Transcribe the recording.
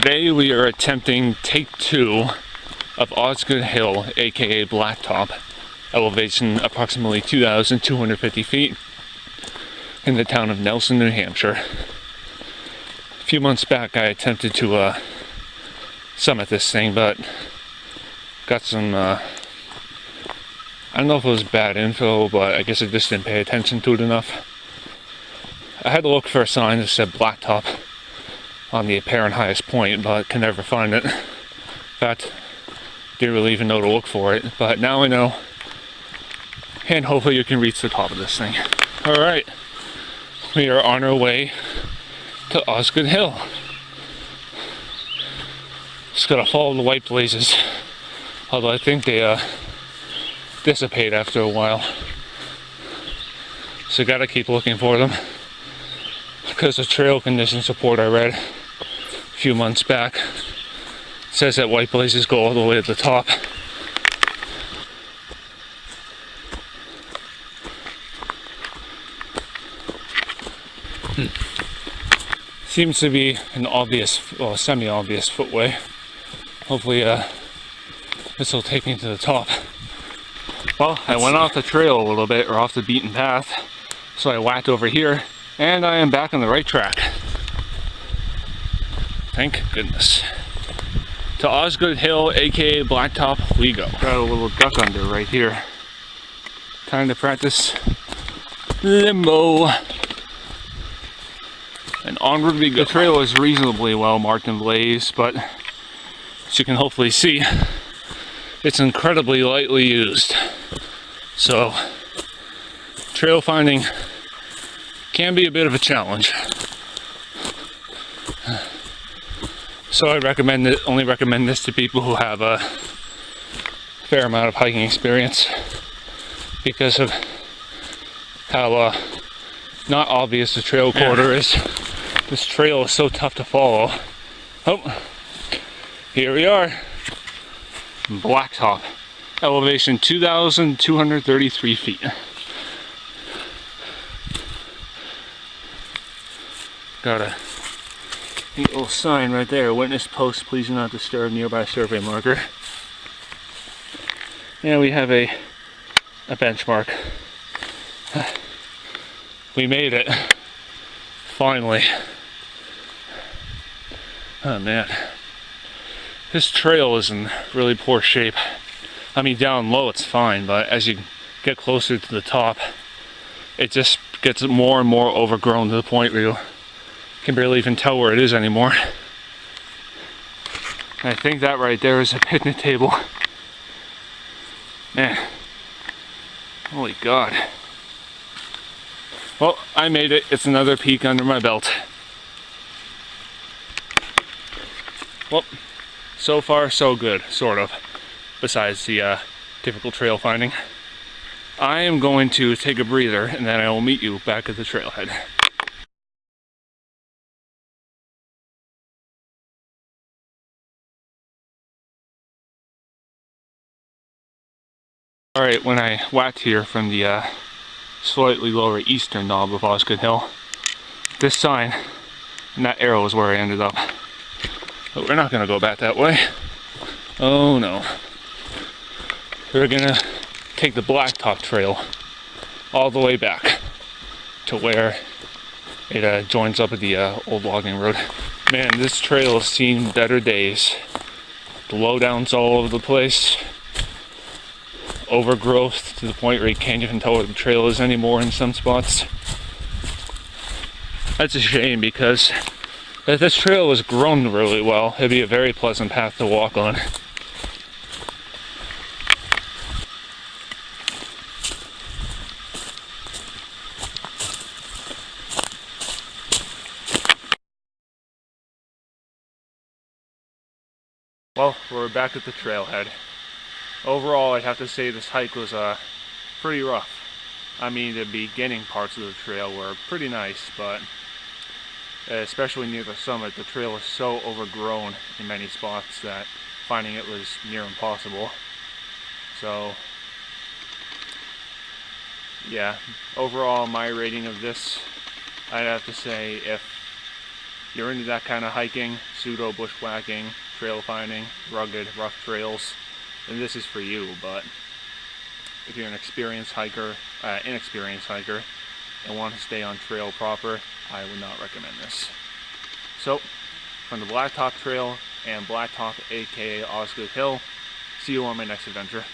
Today we are attempting take 2 of Osgood Hill, aka Blacktop, elevation approximately 2,250 feet in the town of Nelson, New Hampshire. A few months back I attempted to summit this thing, but got some, I don't know if it was bad info, but I guess I just didn't pay attention to it enough. I had to look for a sign that said Blacktop on the apparent highest point, but can never find it. In fact, didn't really even know to look for it, but now I know, and hopefully you can reach the top of this thing. Alright, we are on our way to Osgood Hill. Just gotta follow the white blazes, although I think they dissipate after a while, so gotta keep looking for them because the trail conditions report I read a few months back says that white blazes go all the way to the top. Seems to be an obvious, well, semi-obvious footway. Hopefully this will take me to the top. Well, I went off the trail a little bit, or off the beaten path, so I whacked over here, and I am back on the right track. Thank goodness. To Osgood Hill, aka Blacktop, we go. Got a little duck under right here. Time to practice limbo. And onward we go. The trail is reasonably well marked and blazed, but as you can hopefully see, it's incredibly lightly used. So, trail finding can be a bit of a challenge. So I only recommend this to people who have a fair amount of hiking experience, because of how not obvious the trail corridor is. This trail is so tough to follow. Oh, here we are. Blacktop, elevation 2,233 feet. Got a neat little sign right there, witness post, please do not disturb, nearby survey marker. And we have a benchmark. We made it, finally. Oh man, this trail is in really poor shape. I mean, down low it's fine, but as you get closer to the top, it just gets more and more overgrown to the point where you can barely even tell where it is anymore. And I think that right there is a picnic table. Man, holy God. Well, I made it. It's another peak under my belt. Well, so far so good, sort of, besides the typical trail finding. I am going to take a breather, and then I will meet you back at the trailhead. Alright, when I whacked here from the slightly lower eastern knob of Osgood Hill, this sign and that arrow is where I ended up. But we're not going to go back that way. Oh no. We're going to take the Blacktop Trail all the way back to where it joins up with the old logging road. Man, this trail has seen better days. The lowdowns all over the place. Overgrowth to the point where you can't even tell where the trail is anymore in some spots. That's a shame, because if this trail was grown really well, it'd be a very pleasant path to walk on. Well, we're back at the trailhead. Overall, I'd have to say this hike was pretty rough. I mean, the beginning parts of the trail were pretty nice, but especially near the summit, the trail is so overgrown in many spots that finding it was near impossible. So, yeah, overall my rating of this, I'd have to say, if you're into that kind of hiking, pseudo bushwhacking, trail finding, rugged, rough trails, then this is for you. But if you're an experienced hiker, inexperienced hiker, and want to stay on trail proper, I would not recommend this. So, from the Blacktop Trail and Blacktop aka Osgood Hill, see you on my next adventure.